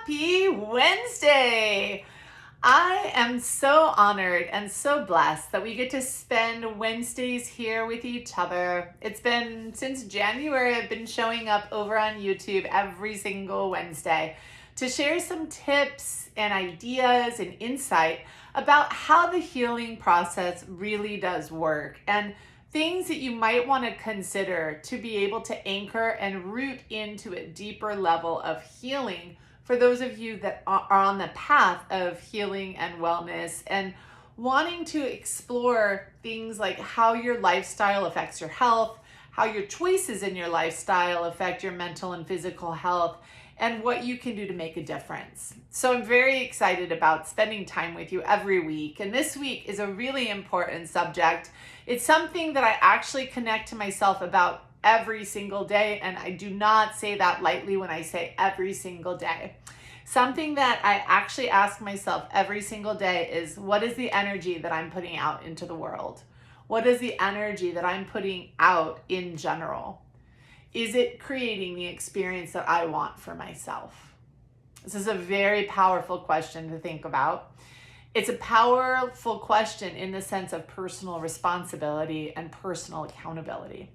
Happy Wednesday! I am so honored and so blessed that we get to spend Wednesdays here with each other. It's been since January, I've been showing up over on YouTube every single Wednesday to share some tips and ideas and insight about how the healing process really does work and things that you might want to consider to be able to anchor and root into a deeper level of healing for those of you that are on the path of healing and wellness and wanting to explore things like how your lifestyle affects your health, how your choices in your lifestyle affect your mental and physical health, and what you can do to make a difference. So I'm very excited about spending time with you every week. And this week is a really important subject. It's something that I actually connect to myself about every single day. And I do not say that lightly when I say every single day. Something that I actually ask myself every single day is, what is the energy that I'm putting out into the world? What is the energy that I'm putting out in general? Is it creating the experience that I want for myself? This is a very powerful question to think about. It's a powerful question in the sense of personal responsibility and personal accountability.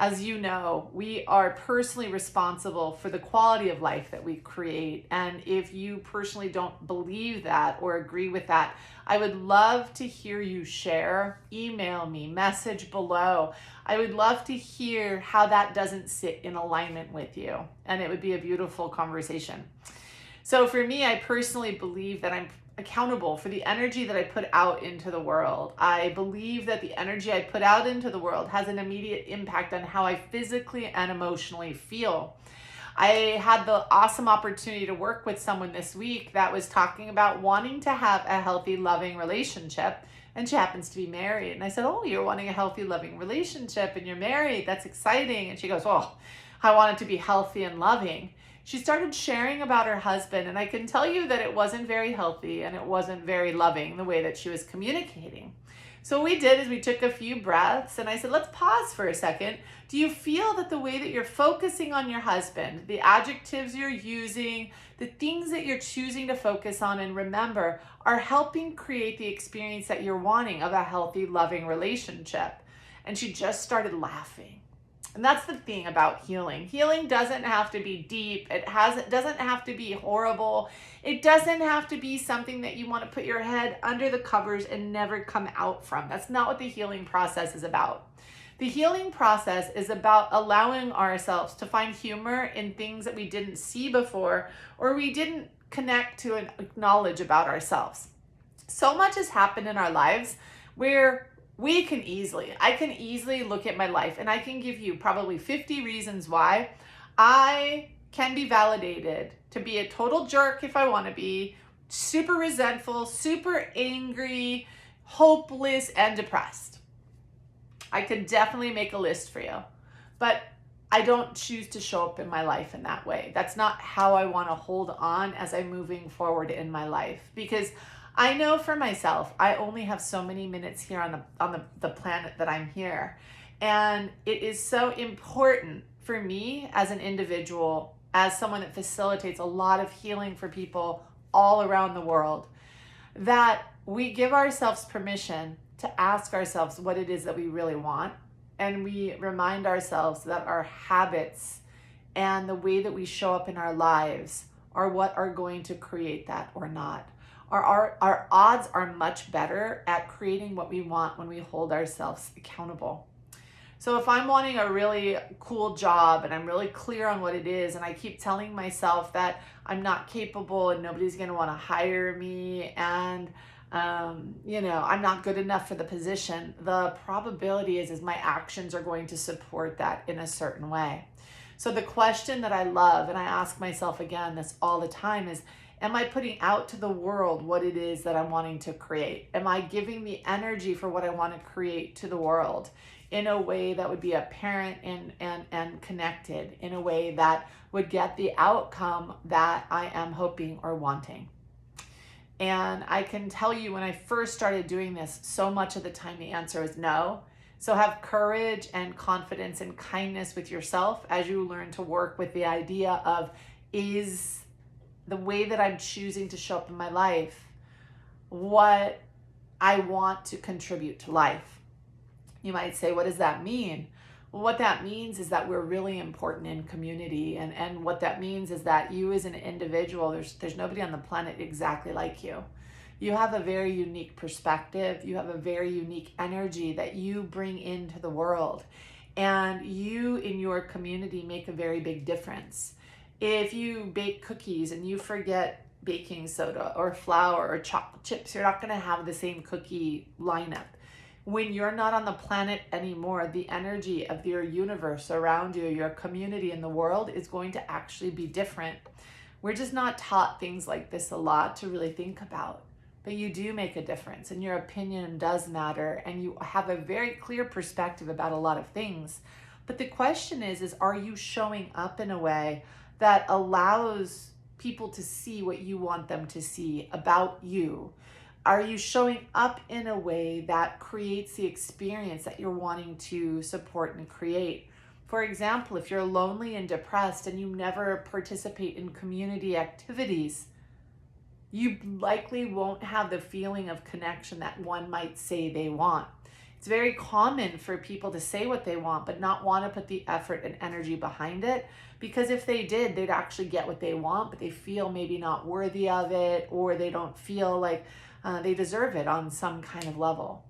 As you know, we are personally responsible for the quality of life that we create. And if you personally don't believe that or agree with that, I would love to hear you share. Email me, message below. I would love to hear how that doesn't sit in alignment with you. And it would be a beautiful conversation. So for me, I personally believe that I'm accountable for the energy that I put out into the world. I believe that the energy I put out into the world has an immediate impact on how I physically and emotionally feel. I had the awesome opportunity to work with someone this week that was talking about wanting to have a healthy, loving relationship. And she happens to be married. And I said, "Oh, you're wanting a healthy, loving relationship and you're married. That's exciting." And she goes, "Oh, I want it to be healthy and loving." She started sharing about her husband, and I can tell you that it wasn't very healthy and it wasn't very loving the way that she was communicating. So what we did is we took a few breaths and I said, let's pause for a second. Do you feel that the way that you're focusing on your husband, the adjectives you're using, the things that you're choosing to focus on and remember are helping create the experience that you're wanting of a healthy, loving relationship? And she just started laughing. And that's the thing about healing. Healing doesn't have to be deep. It doesn't have to be horrible. It doesn't have to be something that you want to put your head under the covers and never come out from. That's not what the healing process is about. The healing process is about allowing ourselves to find humor in things that we didn't see before or we didn't connect to and acknowledge about ourselves. So much has happened in our lives where I can easily look at my life and I can give you probably 50 reasons why I can be validated to be a total jerk if I want to be, super resentful, super angry, hopeless, and depressed. I could definitely make a list for you, but I don't choose to show up in my life in that way. That's not how I want to hold on as I'm moving forward in my life, because I know for myself, I only have so many minutes here on the planet that I'm here. And it is so important for me as an individual, as someone that facilitates a lot of healing for people all around the world, that we give ourselves permission to ask ourselves what it is that we really want. And we remind ourselves that our habits and the way that we show up in our lives are what are going to create that or not. Our odds are much better at creating what we want when we hold ourselves accountable. So if I'm wanting a really cool job and I'm really clear on what it is, and I keep telling myself that I'm not capable and nobody's going to want to hire me and I'm not good enough for the position, the probability is my actions are going to support that in a certain way. So the question that I love, and I ask myself again this all the time, is, am I putting out to the world what it is that I'm wanting to create? Am I giving the energy for what I want to create to the world in a way that would be apparent and connected, in a way that would get the outcome that I am hoping or wanting? And I can tell you, when I first started doing this, so much of the time the answer is no. So have courage and confidence and kindness with yourself as you learn to work with the idea of, is the way that I'm choosing to show up in my life, what I want to contribute to life. You might say, what does that mean? Well, what that means is that we're really important in community. And what that means is that you as an individual, there's nobody on the planet exactly like you. You have a very unique perspective. You have a very unique energy that you bring into the world. And you in your community make a very big difference. If you bake cookies and you forget baking soda or flour or chocolate chips, you're not going to have the same cookie lineup. When you're not on the planet anymore, the energy of your universe around you, your community in the world is going to actually be different. We're just not taught things like this a lot to really think about. But you do make a difference, and your opinion does matter, and you have a very clear perspective about a lot of things. But the question is are you showing up in a way that allows people to see what you want them to see about you? Are you showing up in a way that creates the experience that you're wanting to support and create? For example, if you're lonely and depressed and you never participate in community activities, you likely won't have the feeling of connection that one might say they want. It's very common for people to say what they want, but not want to put the effort and energy behind it, because if they did, they'd actually get what they want, but they feel maybe not worthy of it, or they don't feel like they deserve it on some kind of level.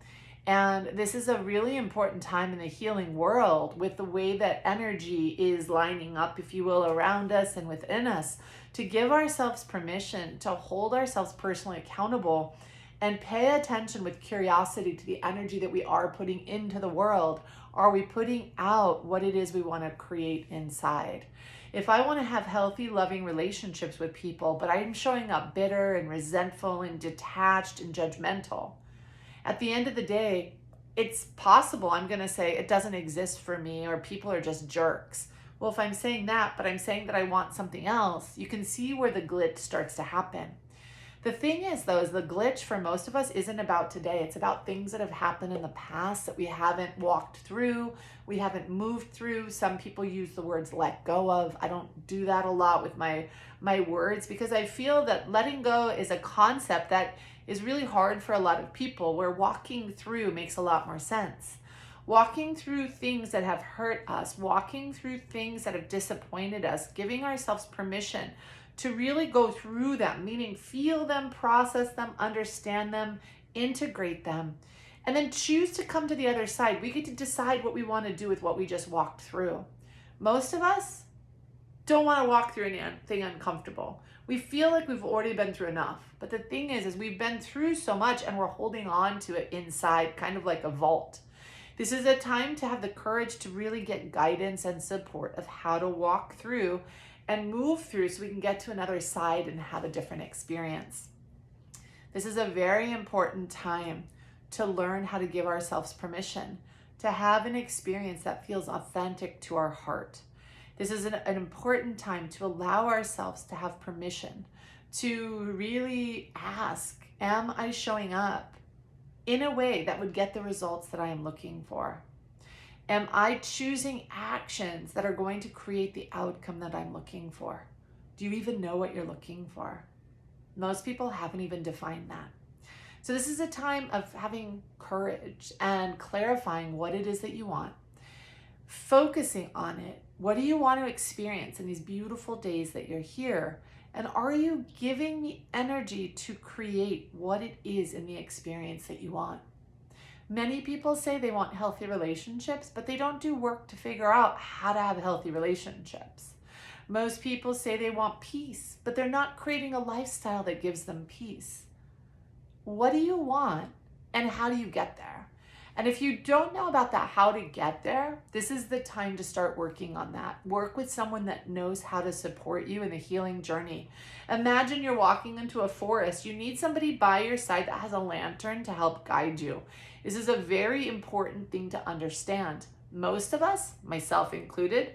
And this is a really important time in the healing world with the way that energy is lining up, if you will, around us and within us, to give ourselves permission to hold ourselves personally accountable and pay attention with curiosity to the energy that we are putting into the world. Are we putting out what it is we want to create inside? If I want to have healthy, loving relationships with people, but I'm showing up bitter and resentful and detached and judgmental, at the end of the day, it's possible I'm going to say it doesn't exist for me, or people are just jerks. Well, if I'm saying that, but I'm saying that I want something else, you can see where the glitch starts to happen. The thing is, though, is the glitch for most of us isn't about today. It's about things that have happened in the past that we haven't walked through, we haven't moved through. Some people use the words let go of. I don't do that a lot with my words, because I feel that letting go is a concept that is really hard for a lot of people, where walking through makes a lot more sense. Walking through things that have hurt us, walking through things that have disappointed us, giving ourselves permission to really go through them, meaning feel them, process them, understand them, integrate them, and then choose to come to the other side. We get to decide what we want to do with what we just walked through. Most of us don't want to walk through anything uncomfortable. We feel like we've already been through enough. But the thing is we've been through so much and we're holding on to it inside, kind of like a vault. This is a time to have the courage to really get guidance and support of how to walk through and move through so we can get to another side and have a different experience. This is a very important time to learn how to give ourselves permission to have an experience that feels authentic to our heart. This is an important time to allow ourselves to have permission to really ask, am I showing up in a way that would get the results that I am looking for? Am I choosing actions that are going to create the outcome that I'm looking for? Do you even know what you're looking for? Most people haven't even defined that. So this is a time of having courage and clarifying what it is that you want, focusing on it. What do you want to experience in these beautiful days that you're here? And are you giving the energy to create what it is in the experience that you want? Many people say they want healthy relationships, but they don't do work to figure out how to have healthy relationships. Most people say they want peace, but they're not creating a lifestyle that gives them peace. What do you want, and how do you get there? And if you don't know about that, how to get there, this is the time to start working on that. Work with someone that knows how to support you in the healing journey. Imagine you're walking into a forest. You need somebody by your side that has a lantern to help guide you. This is a very important thing to understand. Most of us, myself included,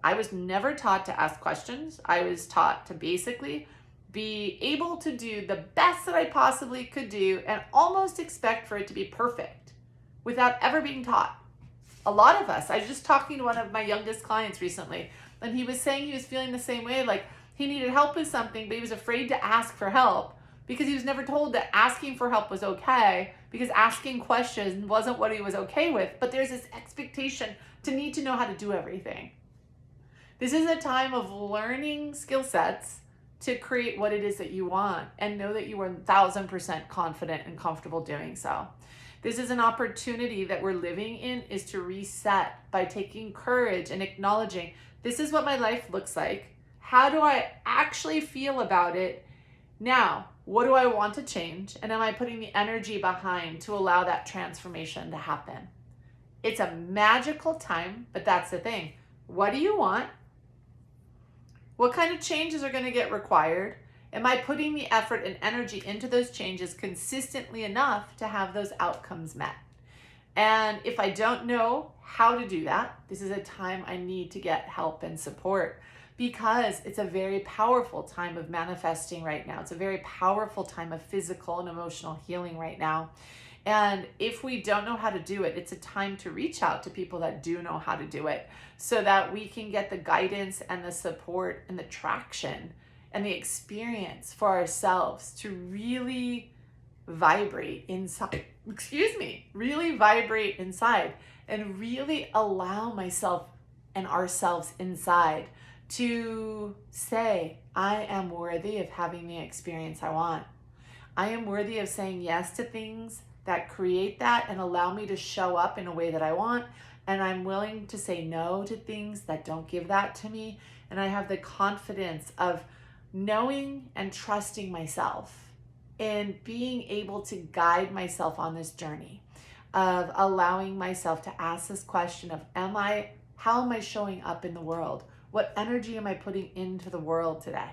I was never taught to ask questions. I was taught to basically be able to do the best that I possibly could do and almost expect for it to be perfect without ever being taught. A lot of us, I was just talking to one of my youngest clients recently, and he was saying he was feeling the same way. Like, He needed help with something, but he was afraid to ask for help because he was never told that asking for help was okay, because asking questions wasn't what he was okay with. But there's this expectation to need to know how to do everything. This is a time of learning skill sets to create what it is that you want, and know that you are 1000% confident and comfortable doing so. This is an opportunity that we're living in, is to reset by taking courage and acknowledging, this is what my life looks like. How do I actually feel about it? Now, what do I want to change? And am I putting the energy behind to allow that transformation to happen? It's a magical time, but that's the thing. What do you want? What kind of changes are going to get required? Am I putting the effort and energy into those changes consistently enough to have those outcomes met? And if I don't know how to do that, this is a time I need to get help and support, because it's a very powerful time of manifesting right now. It's a very powerful time of physical and emotional healing right now. And if we don't know how to do it, it's a time to reach out to people that do know how to do it, so that we can get the guidance and the support and the traction and the experience for ourselves to really vibrate inside, really vibrate inside, and really allow myself and ourselves inside to say, I am worthy of having the experience I want. I am worthy of saying yes to things that create that and allow me to show up in a way that I want. And I'm willing to say no to things that don't give that to me. And I have the confidence of knowing and trusting myself and being able to guide myself on this journey of allowing myself to ask this question of, how am I showing up in the world? What energy am I putting into the world today?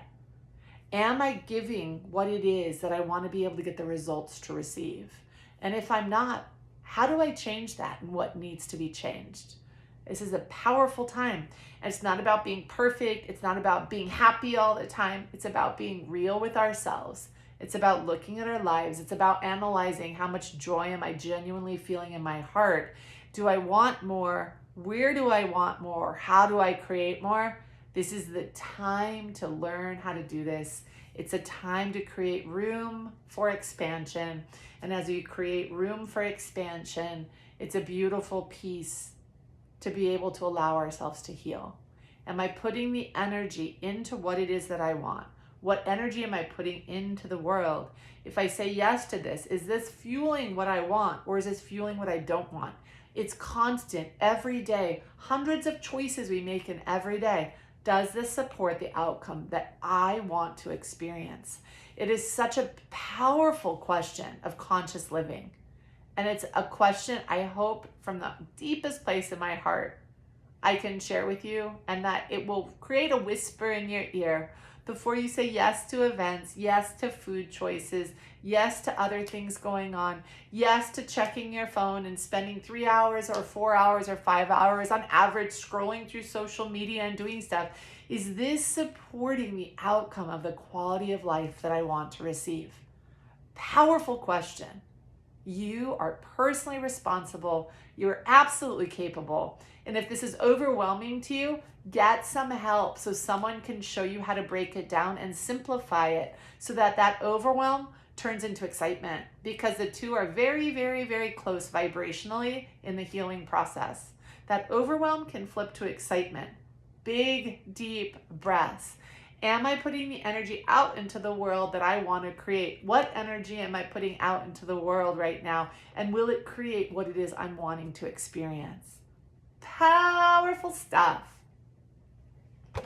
Am I giving what it is that I want to be able to get the results to receive? And if I'm not, how do I change that, and what needs to be changed? This is a powerful time. And it's not about being perfect. It's not about being happy all the time. It's about being real with ourselves. It's about looking at our lives. It's about analyzing, how much joy am I genuinely feeling in my heart? Do I want more? Where do I want more? How do I create more? This is the time to learn how to do this. It's a time to create room for expansion. And as we create room for expansion, it's a beautiful piece to be able to allow ourselves to heal. Am I putting the energy into what it is that I want? What energy am I putting into the world? If I say yes to this, is this fueling what I want, or is this fueling what I don't want? It's constant, every day, hundreds of choices we make in every day. Does this support the outcome that I want to experience? It is such a powerful question of conscious living. And it's a question I hope from the deepest place in my heart I can share with you, and that it will create a whisper in your ear before you say yes to events, yes to food choices, yes to other things going on, yes to checking your phone and spending 3 hours or 4 hours or 5 hours on average scrolling through social media and doing stuff. Is this supporting the outcome of the quality of life that I want to receive? Powerful question. You are personally responsible. You're absolutely capable. And if this is overwhelming to you, get some help so someone can show you how to break it down and simplify it, so that that overwhelm turns into excitement, because the two are very, very, very close vibrationally in the healing process. That overwhelm can flip to excitement. Big, deep breaths. Am I putting the energy out into the world that I want to create? What energy am I putting out into the world right now? And will it create what it is I'm wanting to experience? Powerful stuff.